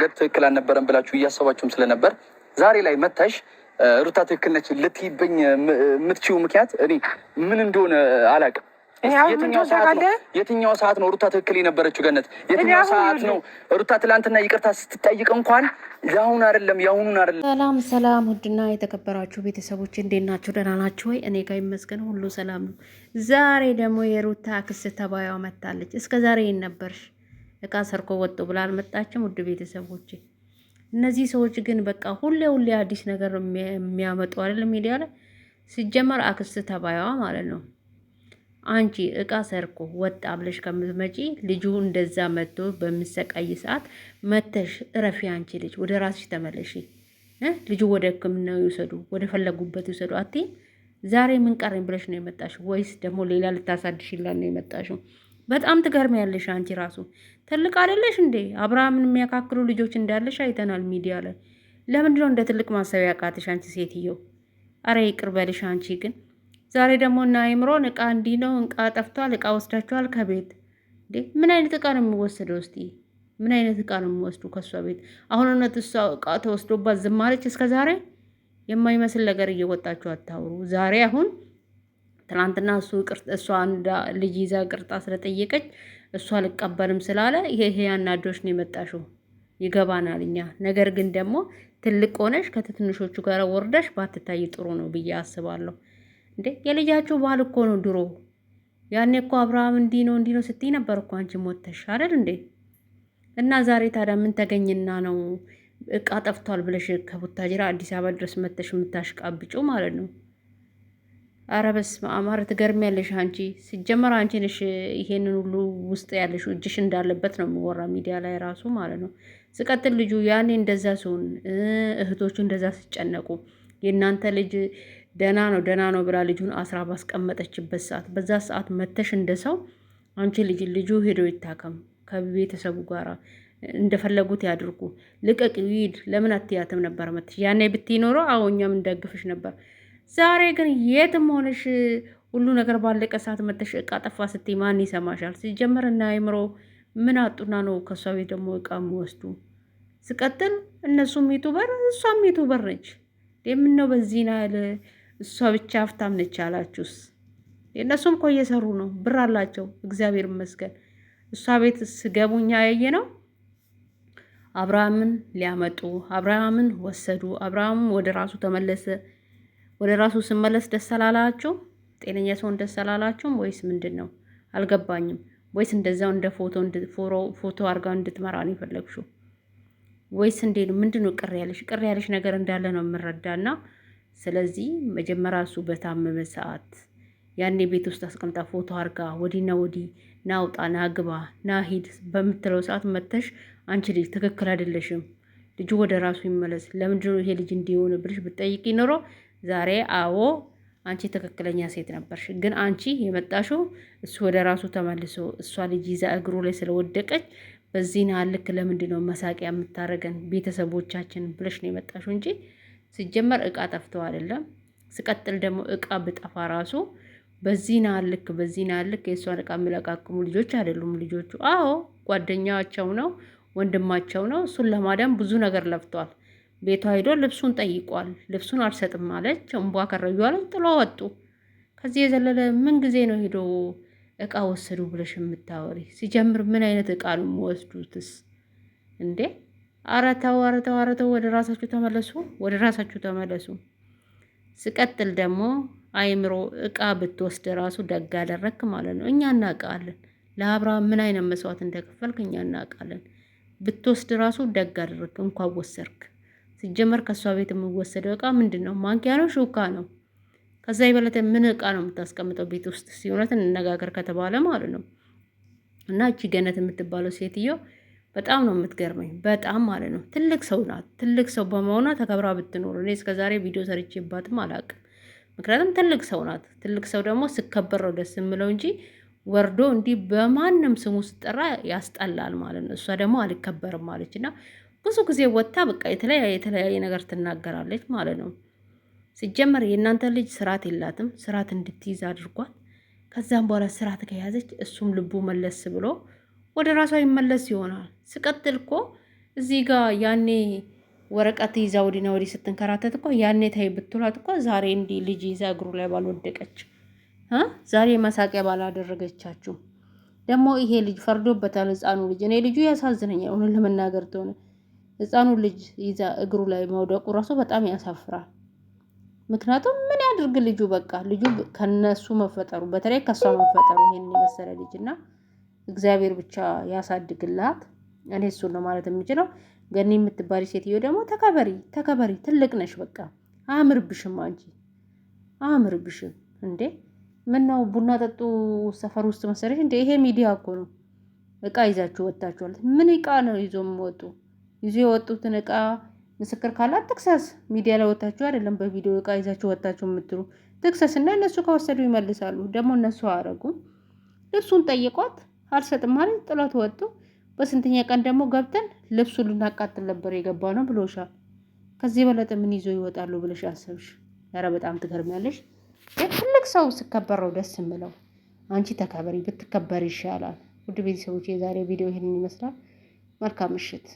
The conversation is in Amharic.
መንገድ ትክክል አልነበረም ብላችሁ እያሰባችሁም ስለነበር ዛሬ ላይ መታሽ ሩታ ትክክል ነች ልትይብኝ የምትችው ምክንያት እኔ ምን እንደሆነ አላውቅም። የትኛው ሰዓት ነው ሩታ ትክክል የነበረችው? ገነት የትኛው ሰዓት ነው ሩታ ትላንትና ይቅርታ ስትጠይቅ እንኳን ያሁን አይደሉን አይደለም። ሰላም ሰላም፣ ውድና የተከበራችሁ ቤተሰቦች እንዴት ናችሁ? ደህና ናችሁ ወይ? እኔ ጋር ይመስገን ሁሉ ሰላም ነው። ዛሬ ደግሞ የሩታ ክስ ተባያዋ መታለች። እስከ ዛሬ ነበርሽ እቃ ሰርቆ ወጡ ብላ አልመጣችም። ውድ ቤተሰቦች እነዚህ ሰዎች ግን በቃ ሁሌ አዲስ ነገር የሚያመጡ አይደል? ሚዲያ ላይ ሲጀመር አክስት ተባያዋ ማለት ነው። አንቺ እቃ ሰርቆ ወጣ ብለሽ ከምትመጪ ልጁ እንደዛ መጥቶ በሚሰቃይ ሰዓት መተሽ እረፊ። አንቺ ልጅ ወደ ራስሽ ተመለሺ። ልጁ ወደ ሕክምና ይውሰዱ፣ ወደ ፈለጉበት ይውሰዱ። አትይም? ዛሬ ምን ቀረኝ ብለሽ ነው የመጣሽው? ወይስ ደግሞ ሌላ ልታሳድሽላት ነው የመጣሽው? በጣም ትገርሚያለሽ። አንቺ ራሱ ትልቅ አይደለሽ እንዴ? አብርሃምን የሚያካክሉ ልጆች እንዳለሽ አይተናል ሚዲያ ላይ። ለምንድነው እንደ ትልቅ ማሰብ ያቃተሽ አንቺ ሴትዮ? አረ ይቅር በልሽ አንቺ ግን ዛሬ ደግሞ እና አይምሮን እቃ እንዲህ ነው እቃ ጠፍቷል፣ እቃ ወስዳችኋል ከቤት እንዴ? ምን አይነት እቃ ነው የሚወሰደው? እስቲ ምን አይነት እቃ ነው የሚወስዱ ከእሷ ቤት? አሁን እውነት እሷ እቃ ተወስዶባት ዝም አለች? እስከ ዛሬ የማይመስል ነገር እየወጣችሁ አታውሩ። ዛሬ አሁን ትናንትና እሷ አንድ ልጅ ይዛ ቅርጣ ስለጠየቀች እሷ አልቀበልም ስላለ ይሄ ያናዶች ነው የመጣሽው። ይገባናል እኛ። ነገር ግን ደግሞ ትልቅ ሆነሽ ከትንሾቹ ጋር ወርደሽ ባትታይ ጥሩ ነው ብዬ አስባለሁ። እንዴ የልጃችሁ ባህል እኮ ነው ድሮ። ያኔ እኮ አብርሃም እንዲህ ነው ስትይ ነበር እኮ አንቺ ሞተሽ አይደል እንዴ? እና ዛሬ ታዲያ ምን ተገኝና ነው እቃ ጠፍቷል ብለሽ ከቡታጅራ አዲስ አበባ ድረስ መተሽ የምታሽቃብጩ ማለት ነው? አረ በስመ አብ! ኧረ ትገርሚያለሽ አንቺ። ሲጀመር አንቺ ነሽ ይሄንን ሁሉ ውስጥ ያለሽ እጅሽ እንዳለበት ነው የሚወራ ሚዲያ ላይ ራሱ ማለት ነው። ስቀጥል ልጁ ያኔ እንደዛ ሲሆን እህቶቹ እንደዛ ሲጨነቁ የእናንተ ልጅ ደህና ነው ብላ ልጁን አስራ ባስቀመጠችበት ሰዓት በዛ ሰዓት መተሽ እንደሰው አንቺ ልጁ ሄዶ ይታከም ከቤተሰቡ ጋራ እንደፈለጉት ያድርጉ፣ ልቀቅ ይሂድ። ለምን አትያትም ነበር መተሽ? ያኔ ብትኖረው አዎ እኛም እንደግፍሽ ነበር። ዛሬ ግን የትም ሆነሽ ሁሉ ነገር ባለቀ ሰዓት መተሽ እቃ ጠፋ ስትይ ማን ይሰማሻል? ሲጀመር እና አይምሮ ምን አጡና ነው ከእሷ ቤት ደግሞ እቃ የሚወስዱ? ስቀጥል እነሱም ዩቱበር እሷም ዩቱበር ነች። የምነው በዚህ ናል እሷ ብቻ ሀብታም ነች አላችሁስ? እነሱም እኮ እየሰሩ ነው፣ ብር አላቸው፣ እግዚአብሔር ይመስገን። እሷ ቤት ስገቡኛ ያየ ነው አብርሃምን ሊያመጡ፣ አብርሃምን ወሰዱ፣ አብርሃም ወደ ራሱ ተመለሰ። ወደ ራሱ ስመለስ ደስ አላላችሁ? ጤነኛ ሰውን ደስ አላላችሁም ወይስ ምንድን ነው? አልገባኝም። ወይስ እንደዛው እንደ ፎቶ አድርጋ እንድትመራ ነው የፈለግሽው? ወይስ እንዴ ነው? ምንድን ነው ቅር ያለሽ ነገር እንዳለ ነው የምረዳና ስለዚህ መጀመሪያ እሱ በታመመ ሰዓት ያኔ ቤት ውስጥ አስቀምጣ ፎቶ አርጋ ወዲና ወዲ ናውጣ ና ግባ ና ሂድ በምትለው ሰዓት መተሽ አንቺ ልጅ ትክክል አይደለሽም፣ ልጁ ወደ ራሱ ይመለስ፣ ለምንድነው ይሄ ልጅ እንዲሆን ብልሽ ብትጠይቂ ኖሮ ዛሬ አዎ አንቺ ትክክለኛ ሴት ነበርሽ። ግን አንቺ የመጣሽው እሱ ወደ ራሱ ተመልሶ እሷ ልጅ ይዛ እግሩ ላይ ስለወደቀች በዚህ ልክ ለምንድነው መሳቂያ የምታረገን ቤተሰቦቻችን ብለሽ ነው የመጣሽው እንጂ ሲጀመር እቃ ጠፍተው አይደለም። ስቀጥል ደግሞ እቃ ብጠፋ ራሱ በዚህ ልክ የእሷን እቃ የሚለቃቅሙ ልጆች አይደሉም ልጆቹ። አዎ ጓደኛቸው ነው፣ ወንድማቸው ነው። እሱን ለማዳም ብዙ ነገር ለፍቷል። ቤቷ ሄዶ ልብሱን ጠይቋል። ልብሱን አልሰጥም አለች። እንቧ ከረዩ አለች፣ ጥሎ ወጡ። ከዚህ የዘለለ ምን ጊዜ ነው ሄዶ እቃ ወሰዱ ብለሽ የምታወሪ? ሲጀምር ምን አይነት እቃ ነው የሚወስዱትስ እንዴ? አረተው ወደ ራሳችሁ ተመለሱ። ስቀጥል ደግሞ አይምሮ እቃ ብትወስድ ራሱ ደግ አደረክ ማለት ነው። እኛ እናውቃለን ለአብርሃም ምን አይነት መስዋዕት እንደከፈልክ እኛ እናውቃለን። ብትወስድ ራሱ ደግ አደረክ፣ እንኳን ወሰርክ። ሲጀመር ከእሷ ቤት የሚወሰደው እቃ ምንድን ነው? ማንኪያ ነው? ሹካ ነው? ከዛ የበለጠ ምን እቃ ነው የምታስቀምጠው ቤት ውስጥ? ሲሆነት እንነጋገር ከተባለ ማለት ነው። እና እቺ ገነት የምትባለው ሴትዮ በጣም ነው የምትገርመኝ፣ በጣም ማለት ነው። ትልቅ ሰው ናት። ትልቅ ሰው በመሆኗ ተከብራ ብትኖር እኔ እስከዛሬ ቪዲዮ ሰርቼባትም አላውቅም። ምክንያቱም ትልቅ ሰው ናት። ትልቅ ሰው ደግሞ ስከበር ነው ደስ የምለው እንጂ ወርዶ እንዲህ በማንም ስሙ ስጠራ ያስጠላል ማለት ነው። እሷ ደግሞ አልከበርም ማለች እና ብዙ ጊዜ ወጥታ በቃ የተለያየ ነገር ትናገራለች ማለት ነው። ሲጀመር የእናንተ ልጅ ስርዓት የላትም። ስርዓት እንድትይዝ አድርጓት። ከዛም በኋላ ስርዓት ከያዘች እሱም ልቡ መለስ ብሎ ወደ ራሷ ይመለስ ይሆናል። ስቀጥል እኮ እዚህ ጋር ያኔ ወረቀት ይዛ ወዲና ወዲህ ስትንከራተት እኮ ያኔ ታይ ብትሏት እኮ ዛሬ እንዲህ ልጅ ይዛ እግሩ ላይ ባልወደቀች፣ ዛሬ መሳቂያ ባላደረገቻችሁ። ደግሞ ይሄ ልጅ ፈርዶበታል፣ ህፃኑ ልጅ። እኔ ልጁ ያሳዝነኛል እውነት ለመናገር ተሆነ ህፃኑ ልጅ ይዛ እግሩ ላይ መውደቁ ራሱ በጣም ያሳፍራል። ምክንያቱም ምን ያድርግ ልጁ፣ በቃ ልጁ ከነሱ መፈጠሩ፣ በተለይ ከሷ መፈጠሩ ይሄን የመሰለ ልጅ እና እግዚአብሔር ብቻ ያሳድግላት። እኔ እሱን ነው ማለት የምችለው። ገኒ የምትባል ሴትዮ ደግሞ ተከበሪ ተከበሪ፣ ትልቅ ነሽ። በቃ አያምርብሽም፣ አንቺ አያምርብሽም እንዴ! ምን ነው ቡና ጠጡ ሰፈር ውስጥ መሰለሽ እንዴ? ይሄ ሚዲያ እኮ ነው። እቃ ይዛችሁ ወጣችኋል። ምን እቃ ነው ይዞ የሚወጡ? ይዞ የወጡትን እቃ ምስክር ካላት ትክሰስ። ሚዲያ ላይ ወጣችሁ አይደለም በቪዲዮ እቃ ይዛችሁ ወጣችሁ የምትሉ ትክሰስ እና እነሱ ከወሰዱ ይመልሳሉ። ደግሞ እነሱ አያረጉም። ልብሱን ጠይቋት አልሰጥም ማለት ጥሏት ወጡ። በስንተኛ ቀን ደግሞ ገብተን ልብሱን ልናቃጥል ነበር የገባ ነው ብሎሻል። ከዚህ በለጠ ምን ይዞ ይወጣሉ ብለሽ አሰብሽ? ኧረ በጣም ትገርሚያለሽ። ትልቅ ሰው ስከበረው ደስ የምለው። አንቺ ተከበሪ፣ ብትከበሪ ይሻላል። ውድ ቤተሰቦች የዛሬ ቪዲዮ ይህንን ይመስላል። መልካም ምሽት።